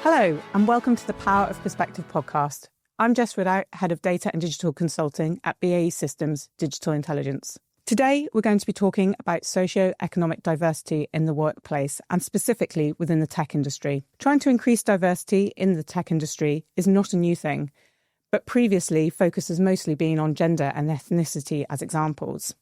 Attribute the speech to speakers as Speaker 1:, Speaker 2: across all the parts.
Speaker 1: Hello, and welcome to the Power of Perspective podcast. I'm Jess Ridout, Head of Data and Digital Consulting at BAE Systems Digital Intelligence. Today, we're going to be talking about socioeconomic diversity in the workplace and specifically within the tech industry. Trying to increase diversity in the tech industry is not a new thing, but previously focus has mostly been on gender and ethnicity as examples.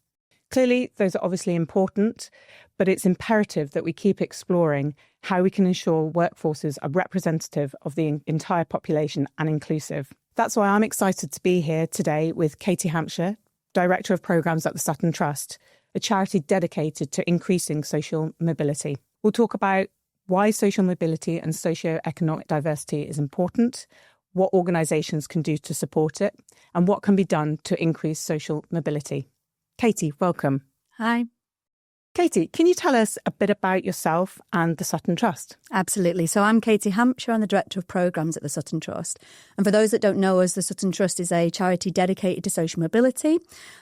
Speaker 1: Clearly, those are obviously important, but it's imperative that we keep exploring how we can ensure workforces are representative of the entire population and inclusive. That's why I'm excited to be here today with Katy Hampshire, Director of Programmes at the Sutton Trust, a charity dedicated to increasing social mobility. We'll talk about why social mobility and socioeconomic diversity is important, what organisations can do to support it, and what can be done to increase social mobility. Katy, welcome.
Speaker 2: Hi.
Speaker 1: Katy, can you tell us a bit about yourself and the Sutton Trust?
Speaker 2: Absolutely. So I'm Katy Hampshire. I'm the Director of Programmes at the Sutton Trust. And for those that don't know us, the Sutton Trust is a charity dedicated to social mobility.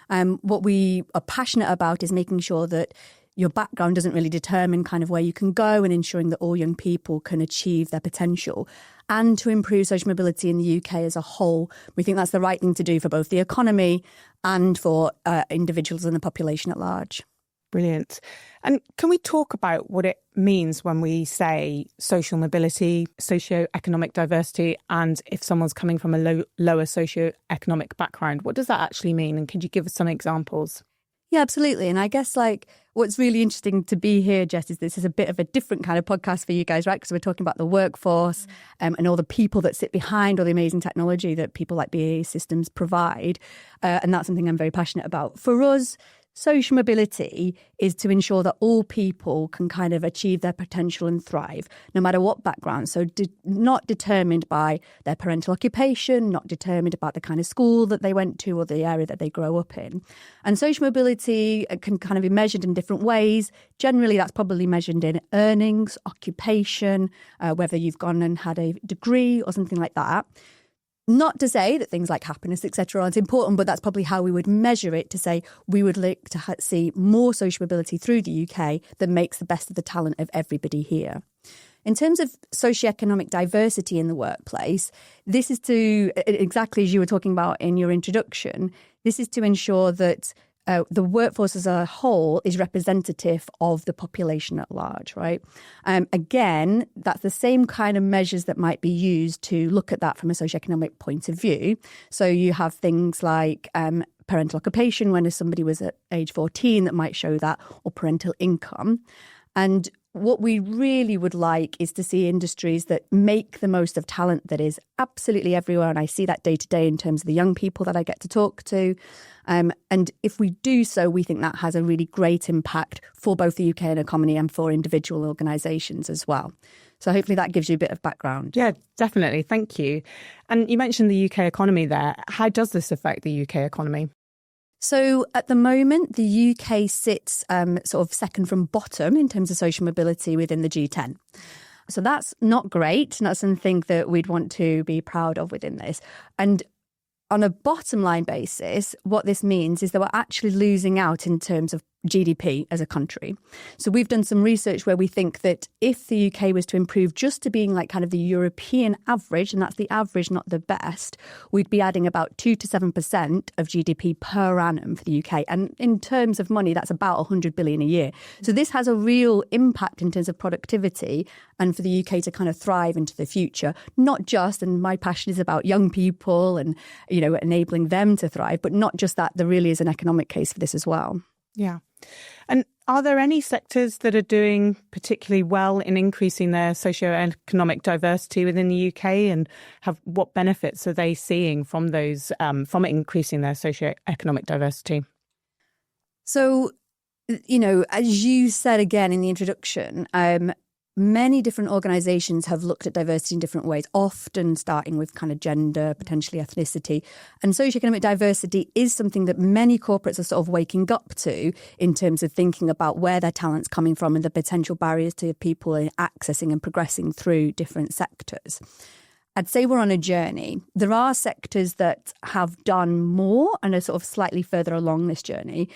Speaker 2: What we are passionate about is making sure that your background doesn't really determine kind of where you can go and ensuring that all young people can achieve their potential and to improve social mobility in the UK as a whole. We think that's the right thing to do for both the economy and for individuals and the population at large.
Speaker 1: Brilliant. And can we talk about what it means when we say social mobility, socioeconomic diversity, and if someone's coming from a lower socioeconomic background, what does that actually mean? And could you give us some examples?
Speaker 2: Yeah, absolutely. And I guess what's really interesting to be here, Jess, is this is a bit of a different kind of podcast for you guys, right? Because we're talking about the workforce and all the people that sit behind all the amazing technology that people like BAE Systems provide. And that's something I'm very passionate about. For us, social mobility is to ensure that all people can kind of achieve their potential and thrive, no matter what background. So not determined by their parental occupation, not determined about the kind of school that they went to or the area that they grow up in. And social mobility can kind of be measured in different ways. Generally, that's probably measured in earnings, occupation, whether you've gone and had a degree or something like that. Not to say that things like happiness, etc. aren't important, but that's probably how we would measure it, to say we would like to see more social mobility through the UK that makes the best of the talent of everybody here. In terms of socioeconomic diversity in the workplace, this is to, exactly as you were talking about in your introduction, this is to ensure that the workforce as a whole is representative of the population at large, right? Again, that's the same kind of measures that might be used to look at that from a socioeconomic point of view. So you have things like parental occupation, when somebody was at age 14, that might show that, or parental income. And what we really would like is to see industries that make the most of talent that is absolutely everywhere. And I see that day to day in terms of the young people that I get to talk to. And if we do so, we think that has a really great impact for both the UK economy and for individual organisations as well. So hopefully that gives you a bit of background.
Speaker 1: Yeah, definitely. Thank you. And you mentioned the UK economy there. How does this affect the UK economy?
Speaker 2: So at the moment, the UK sits sort of second from bottom in terms of social mobility within the G10. So that's not great, not something that we'd want to be proud of within this. And on a bottom line basis, what this means is that we're actually losing out in terms of GDP as a country. So we've done some research where we think that if the UK was to improve just to being like kind of the European average, and that's the average, not the best, we'd be adding about 2 to 7% of GDP per annum for the UK. And in terms of money, that's about 100 billion a year. So this has a real impact in terms of productivity and for the UK to kind of thrive into the future. Not just, and my passion is about young people and, you know, enabling them to thrive, but not just that, there really is an economic case for this as well.
Speaker 1: Yeah. And are there any sectors that are doing particularly well in increasing their socioeconomic diversity within the UK, and what benefits are they seeing from those from increasing their socioeconomic diversity?
Speaker 2: So, you know, as you said again in the introduction, many different organisations have looked at diversity in different ways, often starting with kind of gender, potentially ethnicity. And socioeconomic diversity is something that many corporates are sort of waking up to in terms of thinking about where their talent's coming from and the potential barriers to people accessing and progressing through different sectors. I'd say we're on a journey. There are sectors that have done more and are sort of slightly further along this journey.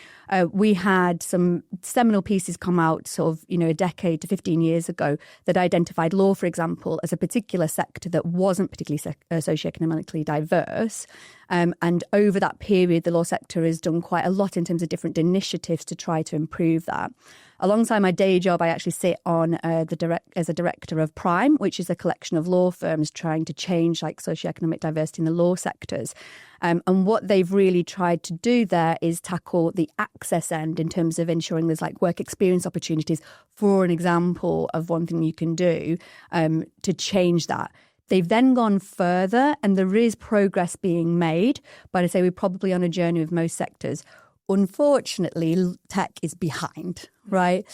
Speaker 2: We had some seminal pieces come out sort of, a decade to 15 years ago that identified law, for example, as a particular sector that wasn't particularly socioeconomically diverse. And over that period, the law sector has done quite a lot in terms of different initiatives to try to improve that. Alongside my day job, I actually sit on as a director of Prime, which is a collection of law firms trying to change like socioeconomic diversity in the law sectors. And what they've really tried to do there is tackle the access end in terms of ensuring there's like work experience opportunities, for an example of one thing you can do to change that. They've then gone further and there is progress being made, but I say we're probably on a journey with most sectors. Unfortunately, tech is behind, right?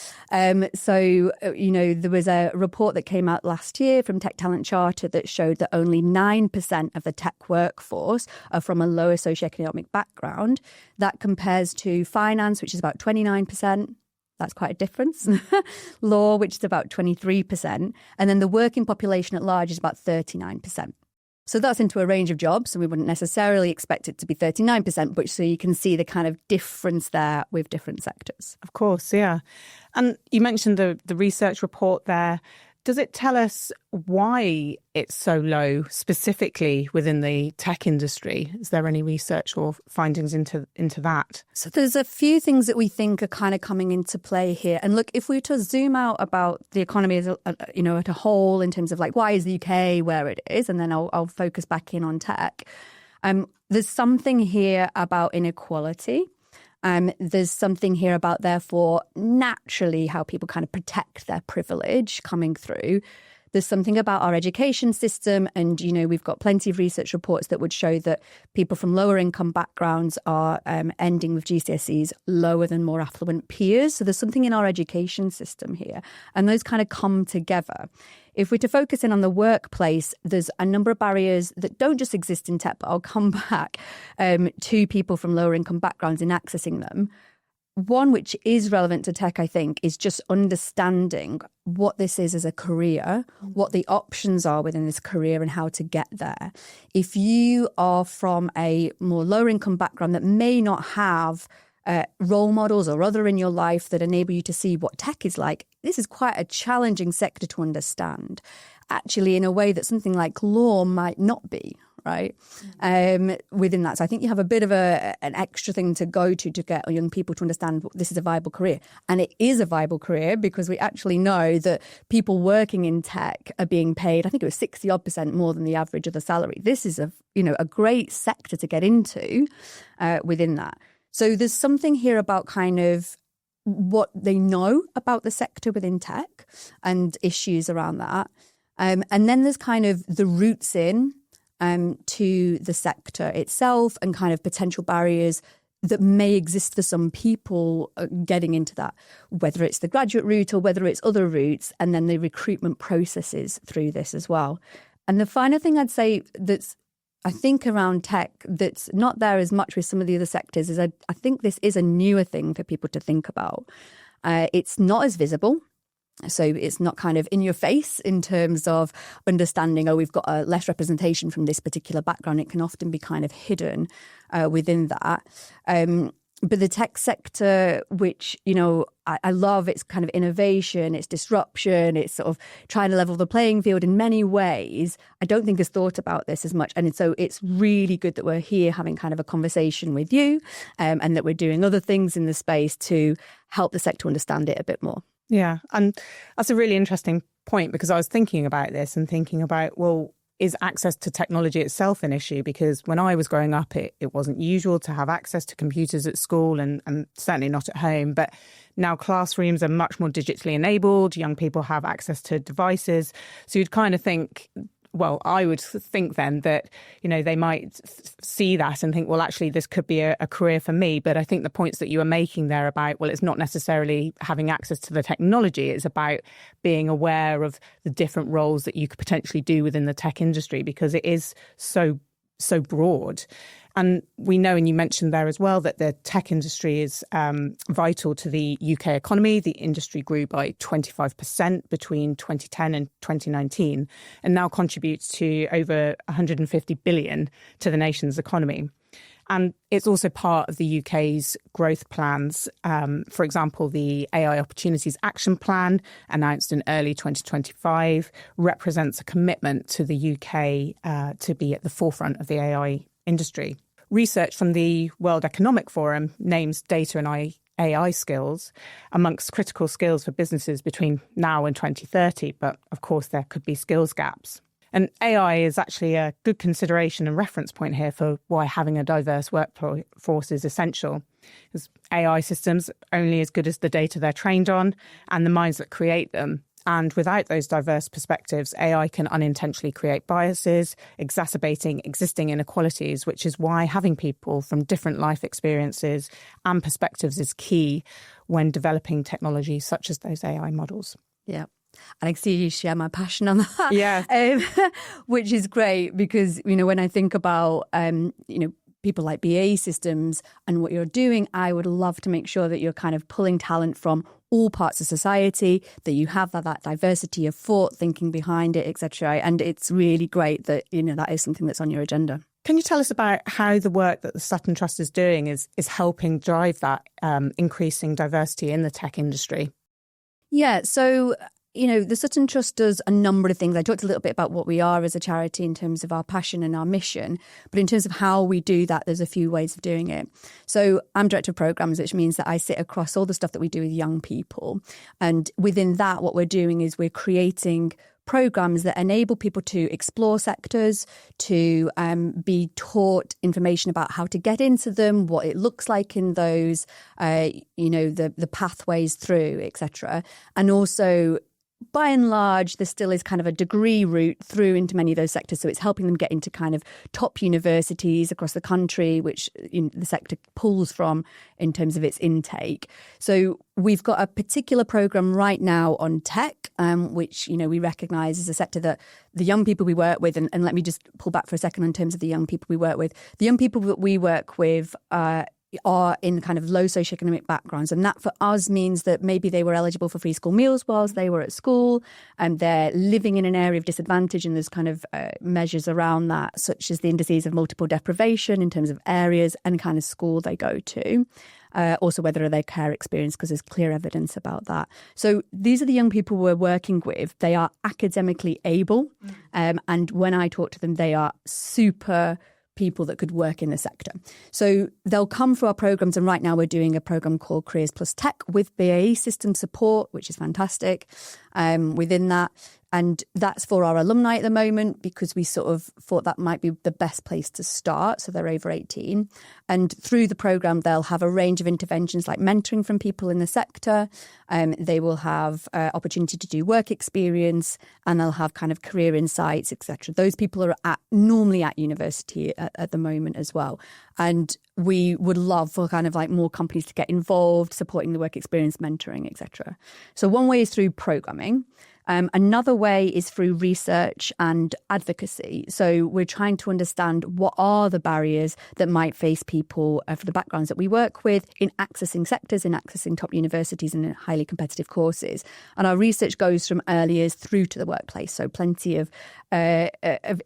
Speaker 2: So, there was a report that came out last year from Tech Talent Charter that showed that only 9% of the tech workforce are from a lower socioeconomic background. That compares to finance, which is about 29%. That's quite a difference. Law, which is about 23%. And then the working population at large is about 39%. So that's into a range of jobs. So we wouldn't necessarily expect it to be 39%, but so you can see the kind of difference there with different sectors.
Speaker 1: Of course, yeah. And you mentioned the research report there. Does it tell us why it's so low specifically within the tech industry? Is there any research or findings into that?
Speaker 2: So there's a few things that we think are kind of coming into play here. And look, if we were to zoom out about the economy as at a whole in terms of like why is the UK where it is, and then I'll focus back in on tech. There's something here about inequality. There's something here about, therefore, naturally how people kind of protect their privilege coming through. There's something about our education system. And, we've got plenty of research reports that would show that people from lower income backgrounds are ending with GCSEs lower than more affluent peers. So there's something in our education system here. And those kind of come together. If we're to focus in on the workplace, there's a number of barriers that don't just exist in tech, but I'll come back to people from lower income backgrounds in accessing them. One which is relevant to tech, I think, is just understanding what this is as a career, what the options are within this career and how to get there. If you are from a more lower income background that may not have role models or other in your life that enable you to see what tech is like, this is quite a challenging sector to understand, actually in a way that something like law might not be, right? Within that. So I think you have a bit of an extra thing to go to get young people to understand this is a viable career. And it is a viable career because we actually know that people working in tech are being paid, I think it was 60% more than the average of the salary. This is a great sector to get into within that. So there's something here about kind of what they know about the sector within tech and issues around that. And then there's kind of the roots in to the sector itself and kind of potential barriers that may exist for some people getting into that, whether it's the graduate route or whether it's other routes, and then the recruitment processes through this as well. And the final thing I'd say that's I think around tech that's not there as much with some of the other sectors is I think this is a newer thing for people to think about. It's not as visible. So it's not kind of in your face in terms of understanding, we've got a less representation from this particular background. It can often be kind of hidden within that. But the tech sector, which, I love, its kind of innovation, its disruption, it's sort of trying to level the playing field in many ways, I don't think has thought about this as much. And so it's really good that we're here having kind of a conversation with you and that we're doing other things in the space to help the sector understand it a bit more.
Speaker 1: Yeah, and that's a really interesting point because I was thinking about this and thinking about, well, is access to technology itself an issue? Because when I was growing up, it wasn't usual to have access to computers at school and certainly not at home. But now classrooms are much more digitally enabled. Young people have access to devices. So you'd kind of think, well, I would think then that, they might see that and think, well, actually, this could be a career for me. But I think the points that you were making there about, well, it's not necessarily having access to the technology. It's about being aware of the different roles that you could potentially do within the tech industry because it is so broad. And we know, and you mentioned there as well, that the tech industry is vital to the UK economy. The industry grew by 25% between 2010 and 2019 and now contributes to over 150 billion to the nation's economy. And it's also part of the UK's growth plans. For example, the AI Opportunities Action Plan, announced in early 2025, represents a commitment to the UK to be at the forefront of the AI industry. Research from the World Economic Forum names data and AI skills amongst critical skills for businesses between now and 2030. But of course, there could be skills gaps. And AI is actually a good consideration and reference point here for why having a diverse workforce is essential. Because AI systems are only as good as the data they're trained on and the minds that create them. And without those diverse perspectives, AI can unintentionally create biases, exacerbating existing inequalities, which is why having people from different life experiences and perspectives is key when developing technology such as those AI models.
Speaker 2: Yeah. And I see you share my passion on that.
Speaker 1: Yeah.
Speaker 2: Which is great because, when I think about, people like BAE Systems and what you're doing, I would love to make sure that you're kind of pulling talent from all parts of society, that you have that diversity of thought, thinking behind it, etc. And it's really great that, that is something that's on your agenda.
Speaker 1: Can you tell us about how the work that the Sutton Trust is doing is helping drive that increasing diversity in the tech industry?
Speaker 2: Yeah, so the Sutton Trust does a number of things. I talked a little bit about what we are as a charity in terms of our passion and our mission. But in terms of how we do that, there's a few ways of doing it. So I'm Director of Programmes, which means that I sit across all the stuff that we do with young people. And within that, what we're doing is we're creating programmes that enable people to explore sectors, to be taught information about how to get into them, what it looks like in those, the pathways through, etc. And also, by and large, there still is kind of a degree route through into many of those sectors. So it's helping them get into kind of top universities across the country, which the sector pulls from in terms of its intake. So we've got a particular programme right now on tech, which, we recognise as a sector that the young people we work with, and let me just pull back for a second in terms of the young people we work with. The young people that we work with are in kind of low socioeconomic backgrounds. And that for us means that maybe they were eligible for free school meals whilst they were at school and they're living in an area of disadvantage, and there's kind of measures around that, such as the indices of multiple deprivation in terms of areas and kind of school they go to. Also, whether their care experience, because there's clear evidence about that. So these are the young people we're working with. They are academically able. And when I talk to them, they are super people that could work in the sector. So they'll come through our programmes, and right now we're doing a programme called Careers Plus Tech with BAE System support, which is fantastic within that. And that's for our alumni at the moment, because we sort of thought that might be the best place to start. So they're over 18. And through the programme, they'll have a range of interventions like mentoring from people in the sector. They will have opportunity to do work experience, and they'll have kind of career insights, etc. Those people are normally at university at the moment as well. And we would love for kind of like more companies to get involved, supporting the work experience, mentoring, etc. So one way is through programming. Another way is through research and advocacy. So we're trying to understand what are the barriers that might face people for the backgrounds that we work with in accessing sectors, in accessing top universities and in highly competitive courses. And our research goes from early years through to the workplace. So plenty of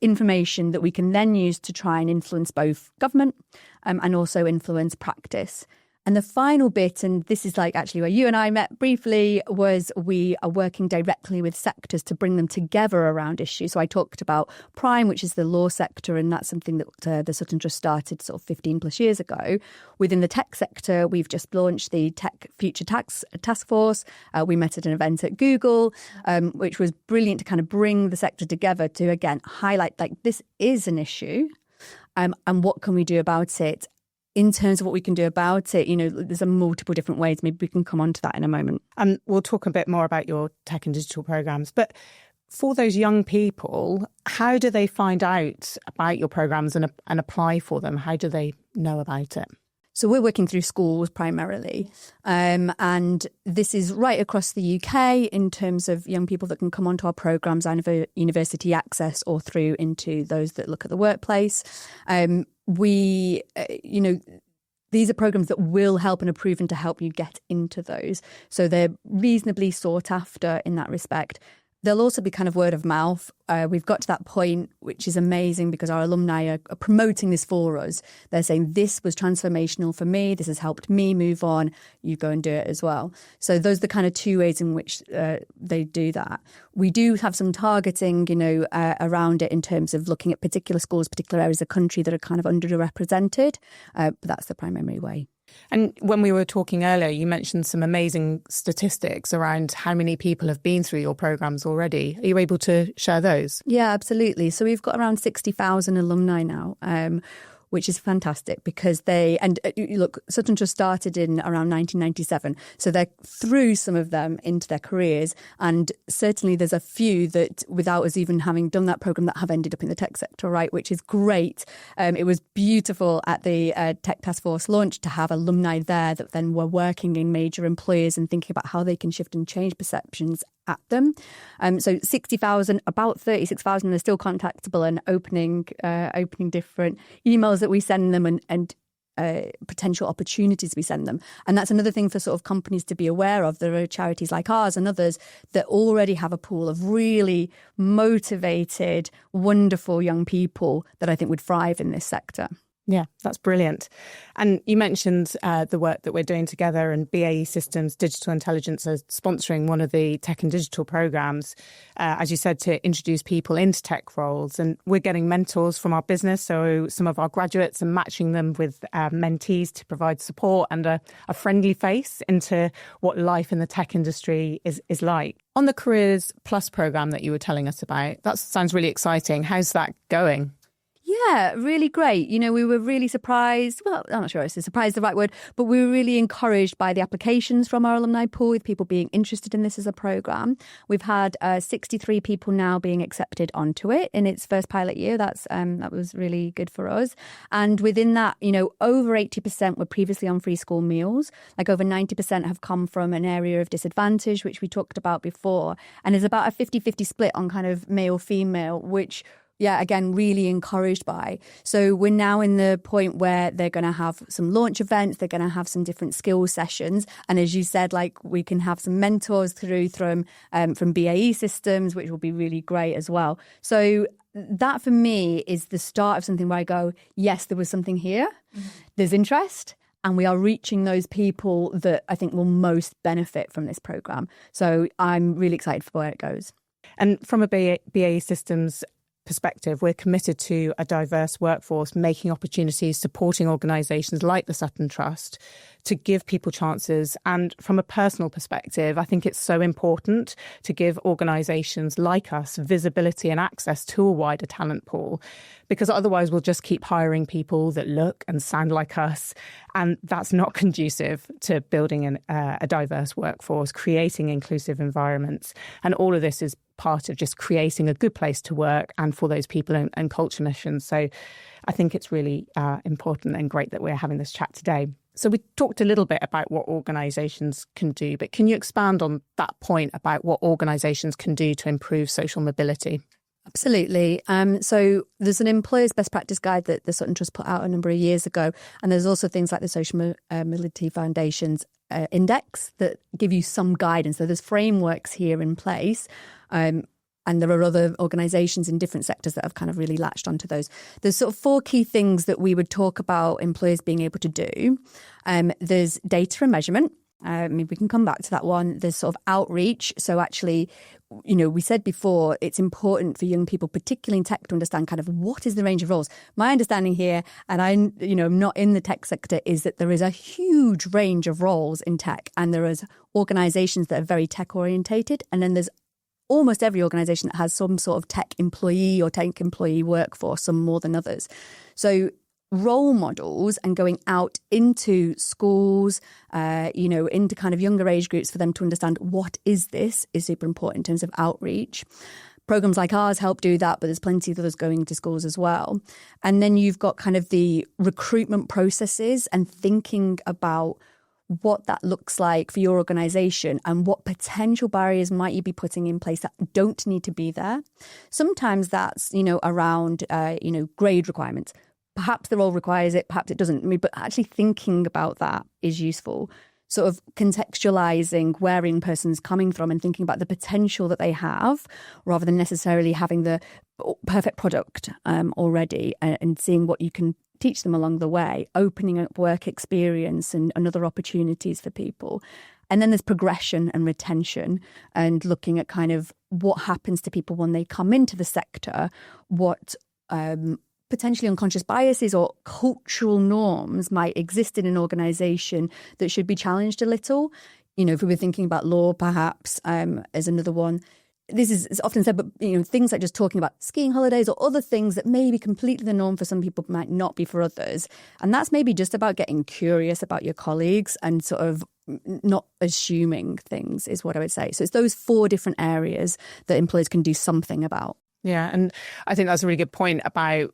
Speaker 2: information that we can then use to try and influence both government and also influence practice. And the final bit, and this is like actually where you and I met briefly, was we are working directly with sectors to bring them together around issues. So I talked about Prime, which is the law sector, and that's something that the Sutton Trust started sort of 15 plus years ago. Within the tech sector, we've just launched the Tech Future Tax Task Force. We met at an event at Google, which was brilliant to kind of bring the sector together to, again, highlight like this is an issue and what can we do about it. In terms of what we can do about it, there's multiple different ways. Maybe we can come on to that in a moment.
Speaker 1: And we'll talk a bit more about your tech and digital programmes. But for those young people, how do they find out about your programmes and apply for them? How do they know about it?
Speaker 2: So we're working through schools primarily. And this is right across the UK in terms of young people that can come onto our programmes, either university access or through into those that look at the workplace. these are programs that will help and are proven to help you get into those. So they're reasonably sought after in that respect. There'll also be kind of word of mouth. We've got to that point, which is amazing because our alumni are promoting this for us. They're saying, this was transformational for me. This has helped me move on. You go and do it as well. So those are the kind of two ways in which they do that. We do have some targeting, around it in terms of looking at particular schools, particular areas of the country that are kind of underrepresented. But that's the primary way.
Speaker 1: And when we were talking earlier, you mentioned some amazing statistics around how many people have been through your programmes already. Are you able to share those?
Speaker 2: Yeah, absolutely. So we've got around 60,000 alumni now, which is fantastic because Sutton Trust started in around 1997. So they're through some of them into their careers. And certainly there's a few that without us even having done that programme that have ended up in the tech sector, right, which is great. It was beautiful at the Tech Task Force launch to have alumni there that then were working in major employers and thinking about how they can shift and change perceptions at them. So 60,000, about 36,000 are still contactable and opening different emails that we send them and potential opportunities we send them. And that's another thing for sort of companies to be aware of. There are charities like ours and others that already have a pool of really motivated, wonderful young people that I think would thrive in this sector.
Speaker 1: Yeah, that's brilliant. And you mentioned the work that we're doing together, and BAE Systems Digital Intelligence are sponsoring one of the tech and digital programmes, as you said, to introduce people into tech roles. And we're getting mentors from our business, so some of our graduates, and matching them with mentees to provide support and a friendly face into what life in the tech industry is like. On the Careers Plus programme that you were telling us about, that sounds really exciting. How's that going?
Speaker 2: Yeah, really great. We were really surprised. Well, I'm not sure if surprised is the right word, but we were really encouraged by the applications from our alumni pool with people being interested in this as a programme. We've had 63 people now being accepted onto it in its first pilot year. That was really good for us. And within that, over 80% were previously on free school meals. Like over 90% have come from an area of disadvantage, which we talked about before. And there's about a 50-50 split on kind of male-female, which again, really encouraged by. So we're now in the point where they're going to have some launch events, they're going to have some different skills sessions. And as you said, we can have some mentors from BAE Systems, which will be really great as well. So that for me is the start of something where I go, yes, there was something here, there's interest, and we are reaching those people that I think will most benefit from this programme. So I'm really excited for where it goes.
Speaker 1: And from a BAE Systems perspective, we're committed to a diverse workforce, making opportunities, supporting organisations like the Sutton Trust to give people chances. And from a personal perspective, I think it's so important to give organisations like us visibility and access to a wider talent pool, because otherwise we'll just keep hiring people that look and sound like us. And that's not conducive to building a diverse workforce, creating inclusive environments. And all of this is part of just creating a good place to work and for those people and culture missions. So I think it's really important and great that we're having this chat today. So we talked a little bit about what organisations can do, but can you expand on that point about what organisations can do to improve social mobility?
Speaker 2: Absolutely. So there's an employer's best practice guide that the Sutton Trust put out a number of years ago. And there's also things like the Social Mobility Foundation's index that give you some guidance. So there's frameworks here in place. And there are other organisations in different sectors that have kind of really latched onto those. There's sort of 4 key things that we would talk about employers being able to do. There's data and measurement. Maybe we can come back to that one. There's sort of outreach. So actually, we said before, it's important for young people, particularly in tech, to understand kind of what is the range of roles. My understanding here, and I'm not in the tech sector, is that there is a huge range of roles in tech, and there is organisations that are very tech orientated, and then there's almost every organisation that has some sort of tech employee or tech employee workforce, some more than others. So role models and going out into schools, into kind of younger age groups for them to understand what is this is super important in terms of outreach. Programs like ours help do that, but there's plenty of others going to schools as well. And then you've got kind of the recruitment processes and thinking about what that looks like for your organisation and what potential barriers might you be putting in place that don't need to be there. Sometimes that's, around, grade requirements. perhaps the role requires it, perhaps it doesn't. I mean, but actually thinking about that is useful. Sort of contextualizing where in person's coming from and thinking about the potential that they have rather than necessarily having the perfect product already, and seeing what you can teach them along the way, opening up work experience and other opportunities for people. And then there's progression and retention, and looking at kind of what happens to people when they come into the sector, what potentially unconscious biases or cultural norms might exist in an organisation that should be challenged a little. You know, if we were thinking about law, perhaps, as another one. This is often said, but, you know, things like just talking about skiing holidays or other things that may be completely the norm for some people might not be for others. And that's maybe just about getting curious about your colleagues and sort of not assuming things is what I would say. So it's those 4 different areas that employers can do something about.
Speaker 1: Yeah, and I think that's a really good point about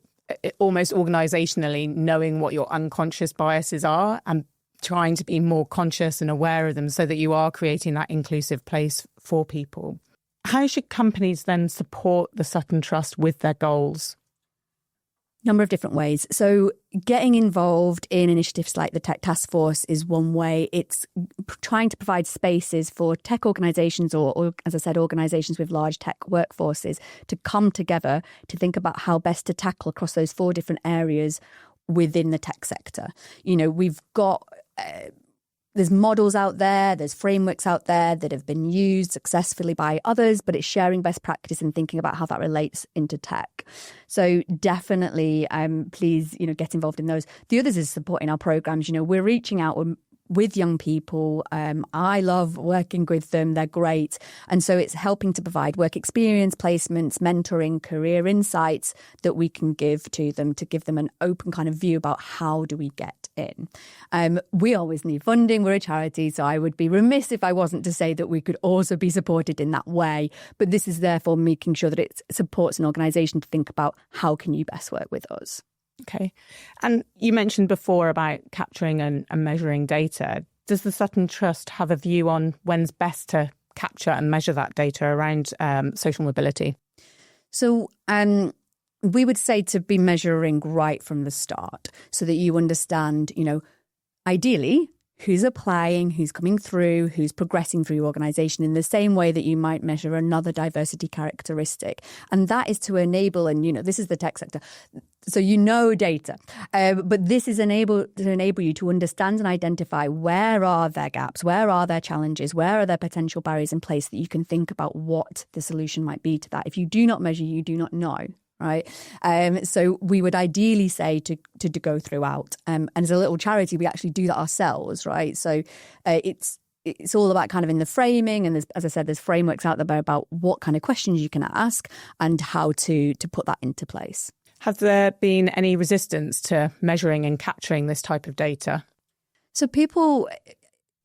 Speaker 1: almost organisationally knowing what your unconscious biases are and trying to be more conscious and aware of them so that you are creating that inclusive place for people. How should companies then support the Sutton Trust with their goals?
Speaker 2: Number of different ways. So getting involved in initiatives like the Tech Task Force is one way. It's trying to provide spaces for tech organisations or, as I said, organisations with large tech workforces to come together to think about how best to tackle across those 4 different areas within the tech sector. You know, we've got... there's models out there, there's frameworks out there that have been used successfully by others, but it's sharing best practice and thinking about how that relates into tech. So definitely, please, you know, get involved in those. The others is supporting our programs. You know, we're reaching out with young people. I love working with them. They're great. And so it's helping to provide work experience, placements, mentoring, career insights that we can give to them to give them an open kind of view about how do we get in. We always need funding. We're a charity, so I would be remiss if I wasn't to say that we could also be supported in that way. But this is therefore making sure that it supports an organisation to think about how can you best work with us.
Speaker 1: Okay. And you mentioned before about capturing and measuring data. Does the Sutton Trust have a view on when's best to capture and measure that data around social mobility?
Speaker 2: So we would say to be measuring right from the start so that you understand, you know, ideally, who's applying, who's coming through, who's progressing through your organisation in the same way that you might measure another diversity characteristic. And that is to enable, and, you know, this is the tech sector, so you know data, but this is to enable you to understand and identify where are their gaps, where are their challenges, where are there potential barriers in place that you can think about what the solution might be to that. If you do not measure, you do not know. Right. So we would ideally say to go throughout. And as a little charity, we actually do that ourselves. Right. So it's all about kind of in the framing. And as I said, there's frameworks out there about what kind of questions you can ask and how to put that into place.
Speaker 1: Has there been any resistance to measuring and capturing this type of data?
Speaker 2: So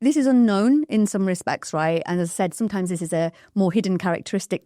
Speaker 2: this is unknown in some respects. Right. And as I said, sometimes this is a more hidden characteristic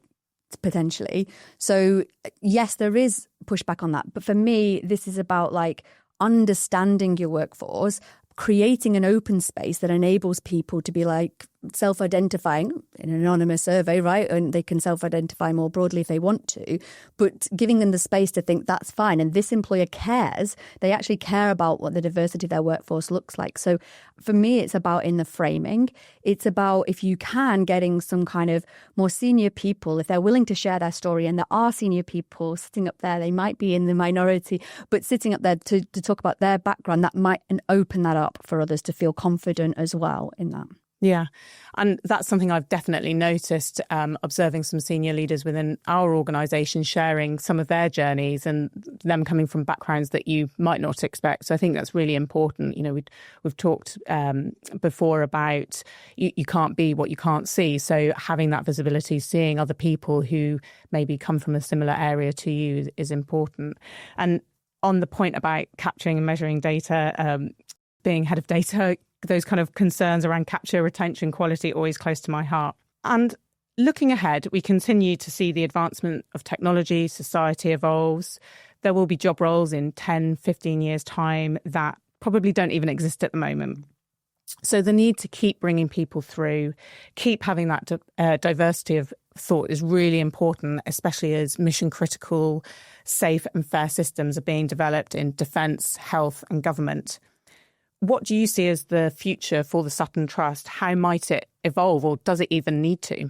Speaker 2: potentially. So yes, there is pushback on that. But for me, this is about like understanding your workforce, creating an open space that enables people to be like self-identifying in an anonymous survey, right? And they can self-identify more broadly if they want to, but giving them the space to think that's fine. And this employer cares. They actually care about what the diversity of their workforce looks like. So for me, it's about in the framing. It's about, if you can, getting some kind of more senior people, if they're willing to share their story, and there are senior people sitting up there, they might be in the minority, but sitting up there to talk about their background, that might open that up for others to feel confident as well in that.
Speaker 1: Yeah. And that's something I've definitely noticed, observing some senior leaders within our organisation sharing some of their journeys and them coming from backgrounds that you might not expect. So I think that's really important. You know, we've talked before about you can't be what you can't see. So having that visibility, seeing other people who maybe come from a similar area to you is important. And on the point about capturing and measuring data, being head of data, those kind of concerns around capture, retention, quality, always close to my heart. And looking ahead, we continue to see the advancement of technology, society evolves. There will be job roles in 10, 15 years' time that probably don't even exist at the moment. So the need to keep bringing people through, keep having that diversity of thought is really important, especially as mission critical, safe and fair systems are being developed in defence, health and government. What do you see as the future for the Sutton Trust? How might it evolve, or does it even need to?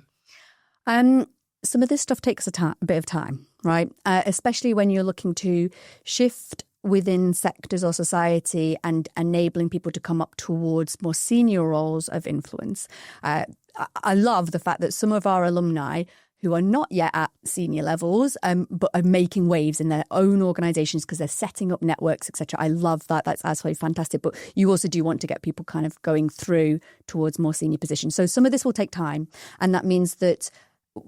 Speaker 2: Some of this stuff takes a bit of time, right? Especially when you're looking to shift within sectors or society and enabling people to come up towards more senior roles of influence. I love the fact that some of our alumni who are not yet at senior levels, but are making waves in their own organisations because they're setting up networks, etc. I love that. That's absolutely fantastic. But you also do want to get people kind of going through towards more senior positions. So some of this will take time. And that means that,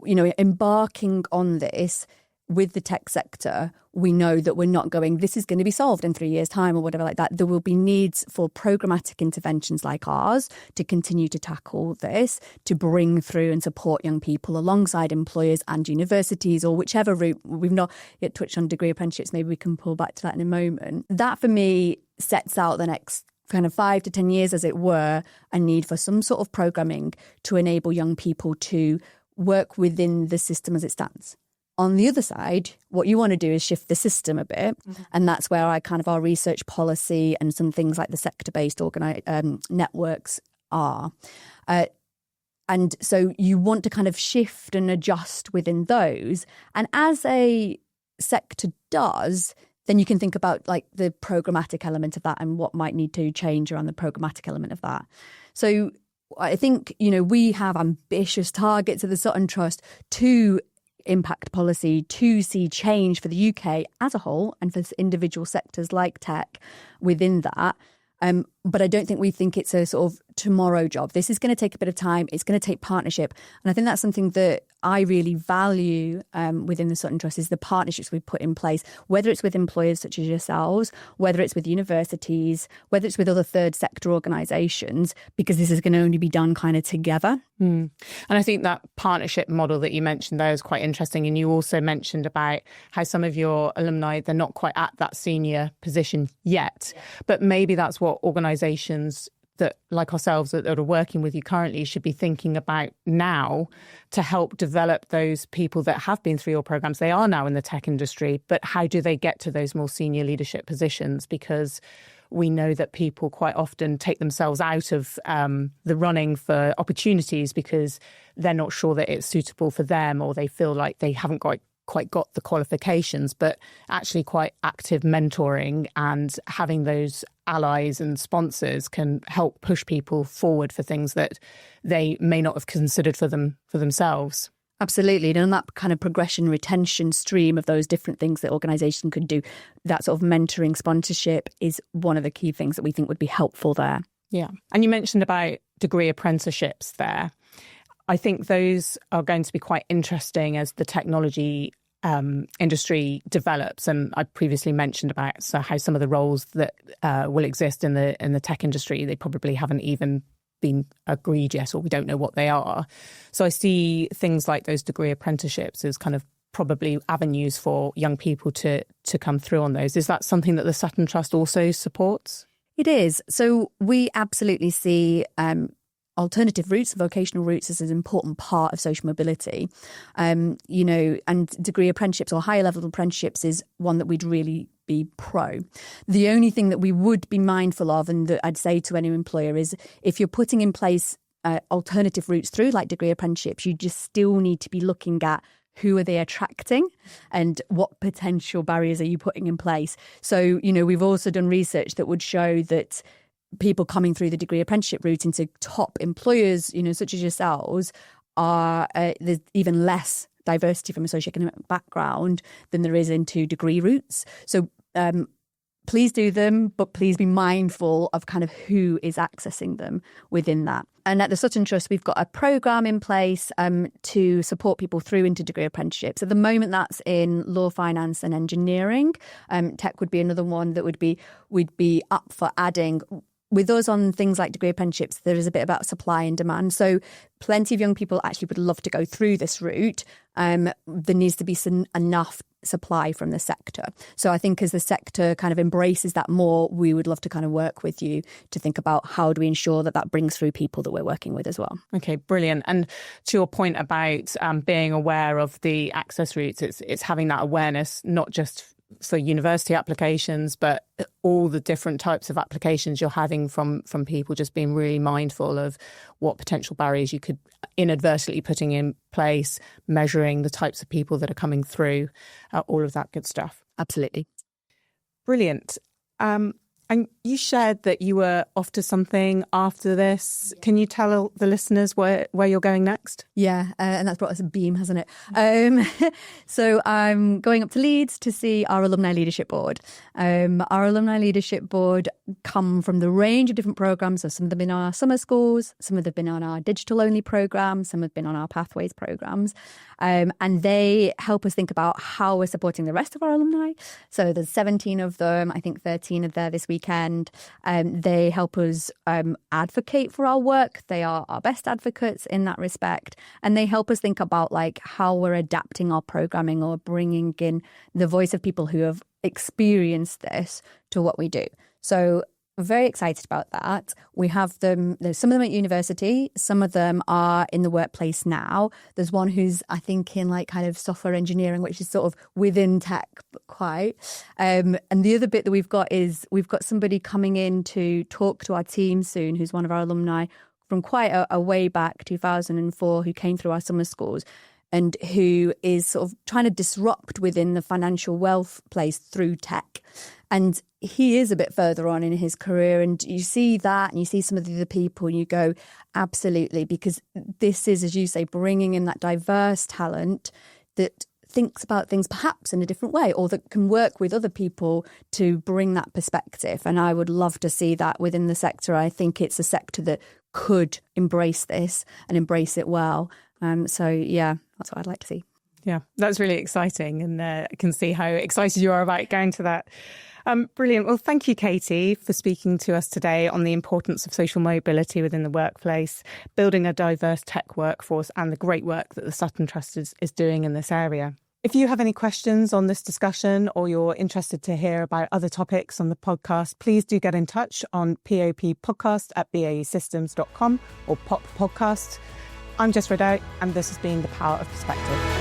Speaker 2: you know, embarking on this with the tech sector, we know that we're not going, this is going to be solved in 3 years' time or whatever like that. There will be needs for programmatic interventions like ours to continue to tackle this, to bring through and support young people alongside employers and universities, or whichever route. We've not yet touched on degree apprenticeships. Maybe we can pull back to that in a moment. That for me sets out the next kind of 5 to 10 years, as it were, a need for some sort of programming to enable young people to work within the system as it stands. On the other side, what you want to do is shift the system a bit. Mm-hmm. And that's where our research policy and some things like the sector-based networks are. And so you want to kind of shift and adjust within those. And as a sector does, then you can think about like the programmatic element of that and what might need to change around the programmatic element of that. So I think, you know, we have ambitious targets at the Sutton Trust to impact policy, to see change for the UK as a whole and for individual sectors like tech within that. But I don't think we think it's a sort of tomorrow job. This is going to take a bit of time. It's going to take partnership. And I think that's something that I really value within the Sutton Trust is the partnerships we put in place, whether it's with employers such as yourselves, whether it's with universities, whether it's with other third sector organisations, because this is going to only be done kind of together.
Speaker 1: And I think that partnership model that you mentioned there is quite interesting. And you also mentioned about how some of your alumni, they're not quite at that senior position yet, but maybe that's what organisations that like ourselves that are working with you currently should be thinking about now to help develop those people that have been through your programs. They are now in the tech industry, but how do they get to those more senior leadership positions? Because we know that people quite often take themselves out of the running for opportunities because they're not sure that it's suitable for them, or they feel like they haven't quite got the qualifications. But actually quite active mentoring and having those allies and sponsors can help push people forward for things that they may not have considered for themselves.
Speaker 2: Absolutely. And that kind of progression, retention stream of those different things that organisation could do, that sort of mentoring, sponsorship is one of the key things that we think would be helpful there.
Speaker 1: Yeah. And you mentioned about degree apprenticeships there. I think those are going to be quite interesting as the technology industry develops. And I previously mentioned about how some of the roles that will exist in the tech industry, they probably haven't even been agreed yet, or we don't know what they are. So I see things like those degree apprenticeships as kind of probably avenues for young people to come through on those. Is that something that the Sutton Trust also supports?
Speaker 2: It is. So we absolutely see alternative routes, vocational routes, as an important part of social mobility. And degree apprenticeships or higher level apprenticeships is one that we'd really be pro. The only thing that we would be mindful of, and that I'd say to any employer, is if you're putting in place alternative routes through like degree apprenticeships, you just still need to be looking at who are they attracting and what potential barriers are you putting in place. So, we've also done research that would show that people coming through the degree apprenticeship route into top employers, such as yourselves, there's even less diversity from a socioeconomic background than there is into degree routes. So please do them, but please be mindful of kind of who is accessing them within that. And at the Sutton Trust, we've got a programme in place to support people through into degree apprenticeships. At the moment, that's in law, finance and engineering. Tech would be another one that we'd be up for adding. With us on things like degree apprenticeships, there is a bit about supply and demand. So plenty of young people actually would love to go through this route. There needs to be enough supply from the sector. So I think as the sector kind of embraces that more, we would love to kind of work with you to think about how do we ensure that that brings through people that we're working with as well.
Speaker 1: Okay, brilliant. And to your point about being aware of the access routes, it's having that awareness, not just for university applications, but all the different types of applications you're having from people, just being really mindful of what potential barriers you could inadvertently putting in place, measuring the types of people that are coming through, all of that good stuff.
Speaker 2: Absolutely.
Speaker 1: Brilliant. And you shared that you were off to something after this. Can you tell the listeners where you're going next?
Speaker 2: Yeah, and that's brought us a beam, hasn't it? So I'm going up to Leeds to see our Alumni Leadership Board. Our Alumni Leadership Board come from the range of different programmes. So some of them have been on our summer schools, some of them have been on our digital-only programme, some have been on our Pathways programmes. And they help us think about how we're supporting the rest of our alumni. So there's 17 of them. I think 13 are there this weekend. They help us advocate for our work. They are our best advocates in that respect. And they help us think about like how we're adapting our programming or bringing in the voice of people who have experienced this to what we do. So we're very excited about that. We have them, there's some of them at university, some of them are in the workplace now. There's one who's, I think, in like kind of software engineering, which is sort of within tech, but quite. And the other bit that we've got is we've got somebody coming in to talk to our team soon, who's one of our alumni from quite a way back, 2004, who came through our summer schools and who is sort of trying to disrupt within the financial wealth place through tech. And he is a bit further on in his career, and you see that and you see some of the other people and you go, absolutely, because this is, as you say, bringing in that diverse talent that thinks about things perhaps in a different way, or that can work with other people to bring that perspective. And I would love to see that within the sector. I think it's a sector that could embrace this and embrace it well. So, yeah, that's what I'd like to see.
Speaker 1: Yeah, that's really exciting. And I can see how excited you are about going to that. Brilliant. Well, thank you, Katy, for speaking to us today on the importance of social mobility within the workplace, building a diverse tech workforce, and the great work that the Sutton Trust is doing in this area. If you have any questions on this discussion or you're interested to hear about other topics on the podcast, please do get in touch on poppodcast@baesystems.com or pop podcast. I'm Jess Ridout, and this has been The Power of Perspective.